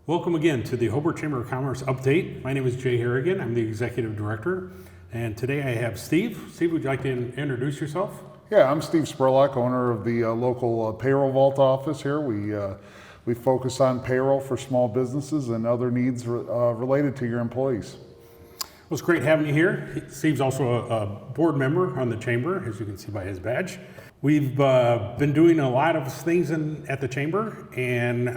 Welcome again to the Hobart Chamber of Commerce update. My name is Jay Harrigan. I'm the Executive Director. And today I have Steve. Steve, would you like to introduce yourself? Yeah, I'm Steve Spurlock, owner of the local payroll vault office here. We focus on payroll for small businesses and other needs related to your employees. Well, it's great having you here. Steve's also a board member on the chamber, as you can see by his badge. We've been doing a lot of things at the chamber, and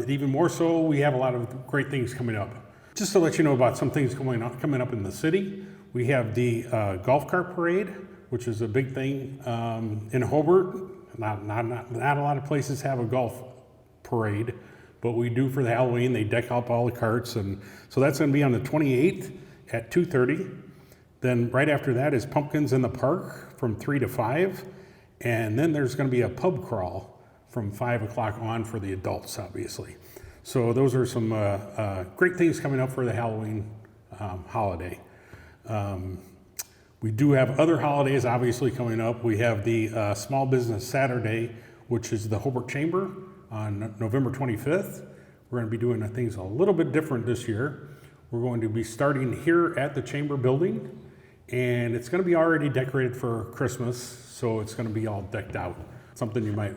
even more so, we have a lot of great things coming up. Just to let you know about some things coming up in the city, we have the golf cart parade, which is a big thing in Hobart. Not a lot of places have a golf parade, but we do for the Halloween. They deck up all the carts, and so that's going to be on the 28th at 2:30. Then right after that is Pumpkins in the Park from 3 to 5. And then there's going to be a pub crawl from 5 o'clock on for the adults, obviously. So those are some great things coming up for the Halloween holiday. We do have other holidays obviously coming up. We have the Small Business Saturday, which is the Hobart Chamber on November 25th. We're going to be doing things a little bit different this year. We're going to be starting here at the Chamber building, and it's going to be already decorated for Christmas, so it's going to be all decked out. Something you might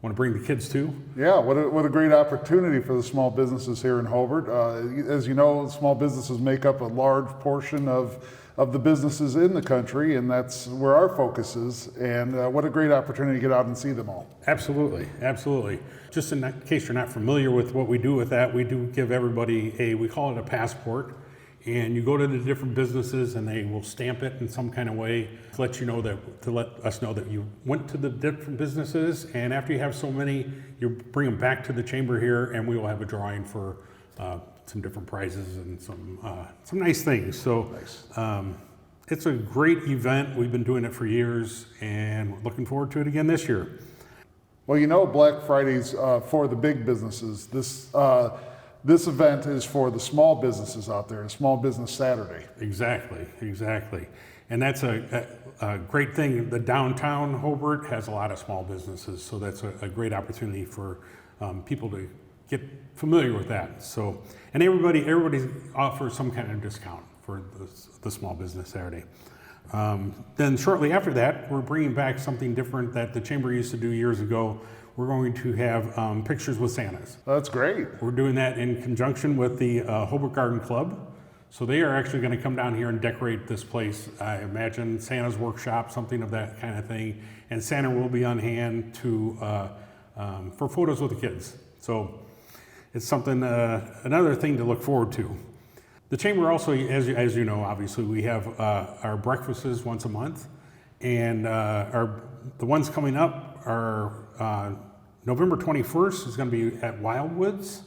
want to bring the kids to. Yeah, what a great opportunity for the small businesses here in Hobart. As you know, small businesses make up a large portion of the businesses in the country, and that's where our focus is. And what a great opportunity to get out and see them all. Absolutely, absolutely. Just in case you're not familiar with what we do with that, we do give everybody we call it a passport. And you go to the different businesses and they will stamp it in some kind of way to let us know that you went to the different businesses. And after you have so many, you bring them back to the chamber here, and we will have a drawing for some different prizes and some nice things. So it's a great event. We've been doing it for years, and we're looking forward to it again this year. Well, you know, Black Friday's for the big businesses. This event is for the small businesses out there, a Small Business Saturday. Exactly. And that's a great thing. The downtown Hobart has a lot of small businesses, so that's a great opportunity for people to get familiar with that. So, and everybody offers some kind of discount for the Small Business Saturday. Then shortly after that, we're bringing back something different that the Chamber used to do years ago. We're going to have pictures with Santas. That's great. We're doing that in conjunction with the Hobart Garden Club. So they are actually going to come down here and decorate this place. I imagine Santa's workshop, something of that kind of thing. And Santa will be on hand for photos with the kids. So it's something, another thing to look forward to. The Chamber also, as you know, obviously, we have our breakfasts once a month. And the ones coming up are November 21st is going to be at Wildwood's,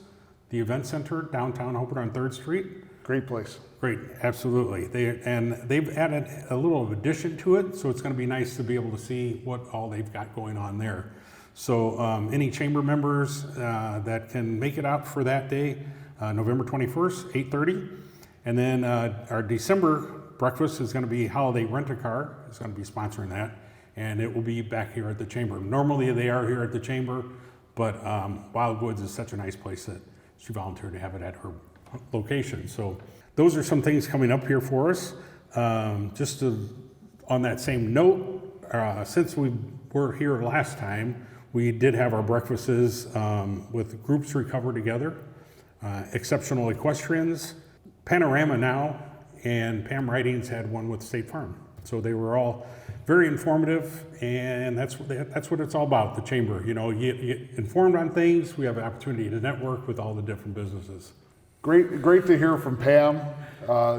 the event center downtown Hobart on 3rd Street. Great place. Great, absolutely. They've added a little addition to it, so it's going to be nice to be able to see what all they've got going on there. So any chamber members that can make it out for that day, November 21st, 8:30. And then our December breakfast is going to be Holiday Rent-A-Car. It's going to be sponsoring that. And it will be back here at the Chamber. Normally they are here at the Chamber, but Wildwoods is such a nice place that she volunteered to have it at her location. So those are some things coming up here for us. On that same note, since we were here last time, we did have our breakfasts with Groups Recover Together, Exceptional Equestrians, Panorama Now, and Pam Writings had one with State Farm. So they were all very informative, and that's what it's all about, the Chamber. You know, you get informed on things. We have an opportunity to network with all the different businesses. Great to hear from Pam.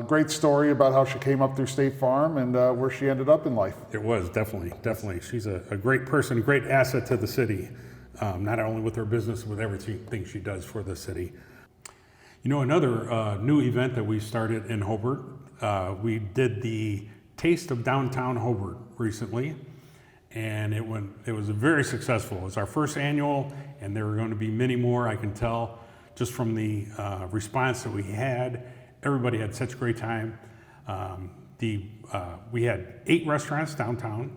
Great story about how she came up through State Farm and where she ended up in life. It was, definitely. She's a great person, great asset to the city, not only with her business, with everything she does for the city. You know, another new event that we started in Hobart, we did the Taste of Downtown Hobart recently, and it was very successful. It was our first annual, and there are going to be many more. I can tell just from the response that we had. Everybody had such a great time. We had 8 restaurants downtown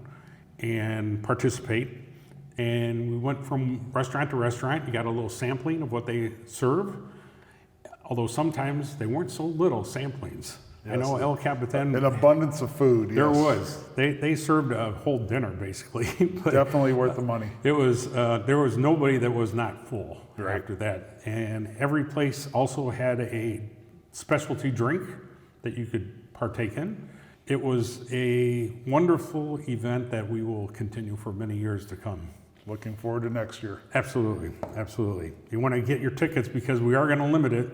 and participate, and we went from restaurant to restaurant. You got a little sampling of what they serve, although sometimes they weren't so little samplings. I know El Capitan. An abundance of food. There yes. was. They served a whole dinner basically. But Definitely worth the money. it was there was nobody that was not full after that, and every place also had a specialty drink that you could partake in. It was a wonderful event that we will continue for many years to come. Looking forward to next year. Absolutely, absolutely. You want to get your tickets because we are going to limit it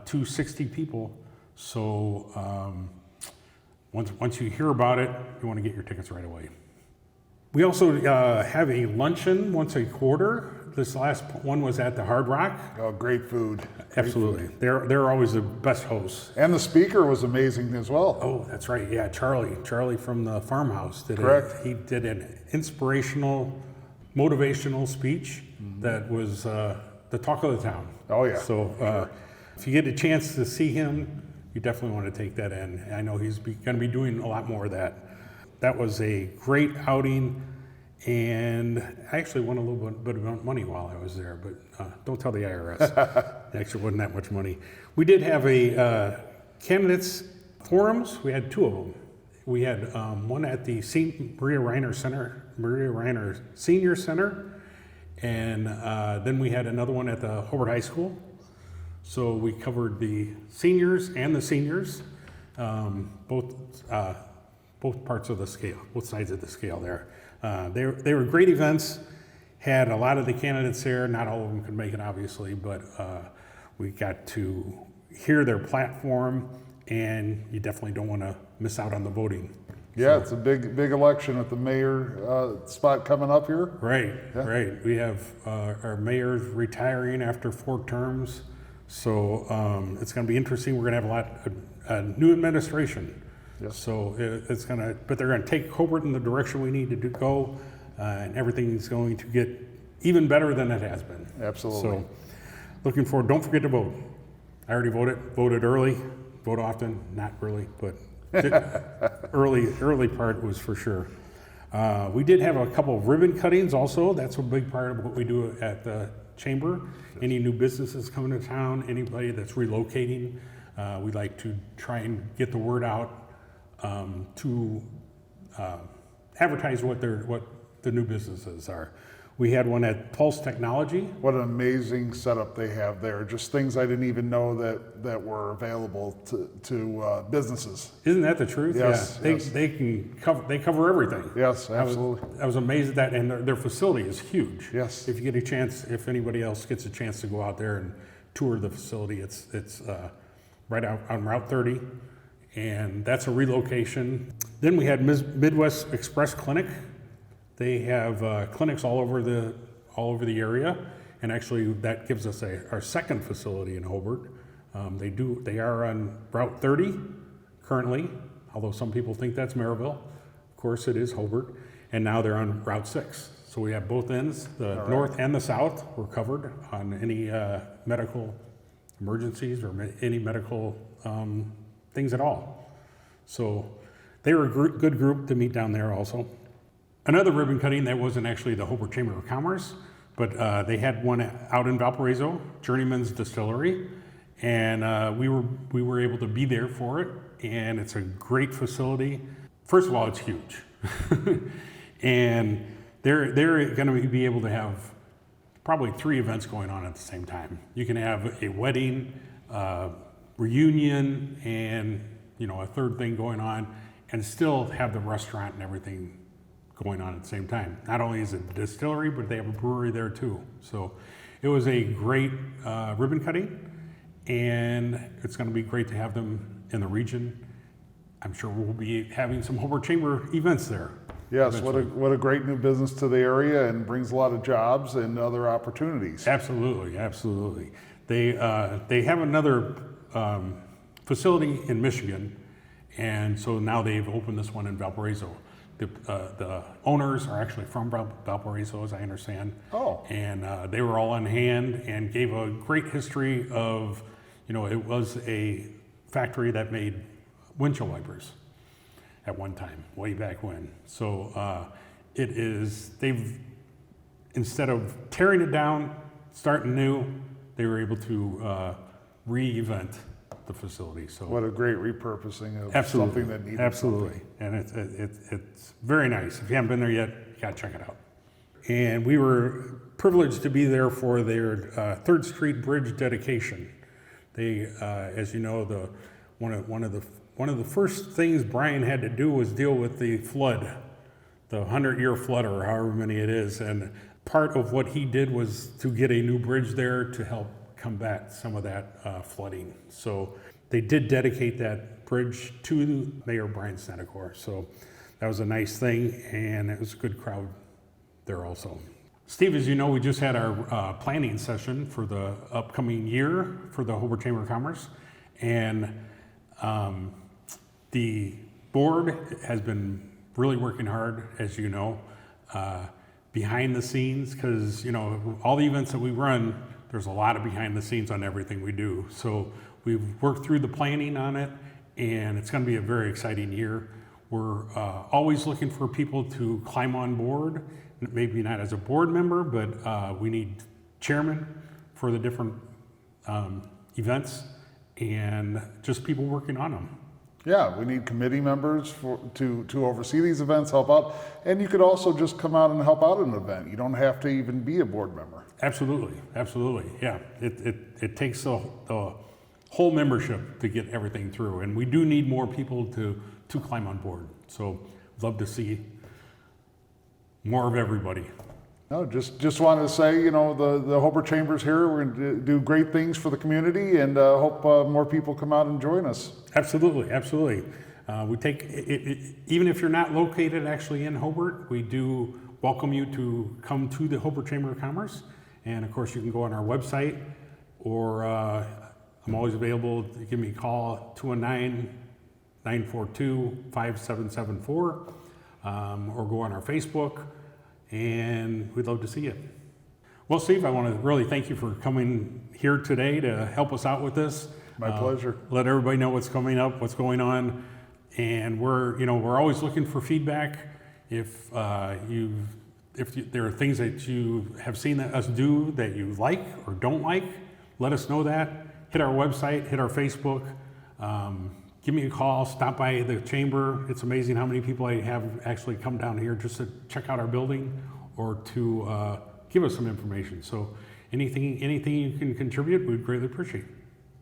to 60 people. So once you hear about it, you want to get your tickets right away. We also have a luncheon once a quarter. This last one was at the Hardrock. Oh, great food. Absolutely. They're always the best hosts. And the speaker was amazing as well. Oh, that's right. Yeah, Charlie from the farmhouse did Correct. He did an inspirational, motivational speech that was the talk of the town. Oh, yeah. So if you get a chance to see him, you definitely want to take that in. I know he's going to be doing a lot more of that. That was a great outing, and I actually won a little bit of money while I was there, but don't tell the IRS. It actually wasn't that much money. We did have a candidates forums. We had two of them. We had one at the Maria Reiner Senior Center, and then we had another one at the Hobart High School. So we covered the seniors and the seniors, both parts of the scale, both sides of the scale there. They were great events, had a lot of the candidates there. Not all of them could make it, obviously, but we got to hear their platform, and you definitely don't want to miss out on the voting. Yeah, it's a big election with the mayor spot coming up here. Right, yeah. Right. We have our mayor's retiring after 4 terms. So it's going to be interesting. We're going to have a new administration. Yes. So it's going to, but they're going to take Hobart in the direction we need to go, and everything's going to get even better than it has been. Absolutely. So looking forward. Don't forget to vote. I already voted early, vote often, not really, but early part was for sure. We did have a couple of ribbon cuttings also. That's a big part of what we do at the Chamber. Any new businesses coming to town, anybody that's relocating, we like to try and get the word out to advertise what the new businesses are. We had one at Pulse Technology. What an amazing setup they have there. Just things I didn't even know that were available to businesses. Isn't that the truth? Yes. Yeah. Yes. They cover everything. Yes, absolutely. I was amazed at that, and their facility is huge. Yes. If you get a chance, if anybody else gets a chance to go out there and tour the facility, it's right out on Route 30, and that's a relocation. Then we had Midwest Express Clinic. They have clinics all over the area, and actually that gives us our second facility in Hobart. They are on Route 30 currently, although some people think that's Maryville. Of course, it is Hobart, and now they're on Route 6. So we have both ends, the north and the south. We're covered on any medical emergencies or any medical things at all. So they were a good group to meet down there also. Another ribbon cutting that wasn't actually the Hobart Chamber of Commerce, but they had one out in Valparaiso, Journeyman's Distillery, and we were able to be there for it. And it's a great facility. First of all, it's huge, and they're going to be able to have probably 3 events going on at the same time. You can have a wedding, reunion, and a third thing going on, and still have the restaurant and everything going on at the same time. Not only is it the distillery, but they have a brewery there too. So it was a great ribbon cutting, and it's going to be great to have them in the region. I'm sure we'll be having some Hobart Chamber events there. Yes, eventually. what a great new business to the area, and brings a lot of jobs and other opportunities. Absolutely, absolutely. They have another facility in Michigan, and so now they've opened this one in Valparaiso. The owners are actually from Valparaiso, as I understand. Oh. And they were all on hand and gave a great history of, it was a factory that made windshield wipers at one time, way back when. So they've, instead of tearing it down, starting new, they were able to re-event the facility. So What a great repurposing of absolutely, something that needed absolutely, and it's very nice. If you haven't been there yet, you gotta check it out. And we were privileged to be there for their 3rd Street Bridge dedication. They, as you know, one of the first things Brian had to do was deal with the flood, the 100-year flood or however many it is. And part of what he did was to get a new bridge there to help combat some of that flooding. So they did dedicate that bridge to Mayor Brian Snedecor. So that was a nice thing, and it was a good crowd there also. Steve, as you know, we just had our planning session for the upcoming year for the Hobart Chamber of Commerce, and the board has been really working hard, as you know, behind the scenes, because you know all the events that we run, there's a lot of behind the scenes on everything we do. So we've worked through the planning on it, and it's going to be a very exciting year. We're always looking for people to climb on board, maybe not as a board member, but we need chairmen for the different events and just people working on them. Yeah, we need committee members to oversee these events, help out, and you could also just come out and help out at an event. You don't have to even be a board member. Absolutely, absolutely, yeah. It takes the whole membership to get everything through, and we do need more people to climb on board. So love to see more of everybody. No, just wanted to say, you know, the Hobart Chamber's here. We're going to do great things for the community, and hope more people come out and join us. Absolutely, absolutely. We take even if you're not located actually in Hobart, we do welcome you to come to the Hobart Chamber of Commerce. And of course, you can go on our website, or I'm always available. Give me a call, 219-942-5774, or go on our Facebook. And we'd love to see you. Well, Steve, I want to really thank you for coming here today to help us out with this. My pleasure. Let everybody know what's coming up, what's going on, and we're always looking for feedback. If there are things that you have seen us do that you like or don't like, let us know that. Hit our website, hit our Facebook. Give me a call, stop by the chamber. It's amazing how many people I have actually come down here just to check out our building or to give us some information. So anything you can contribute, we'd greatly appreciate.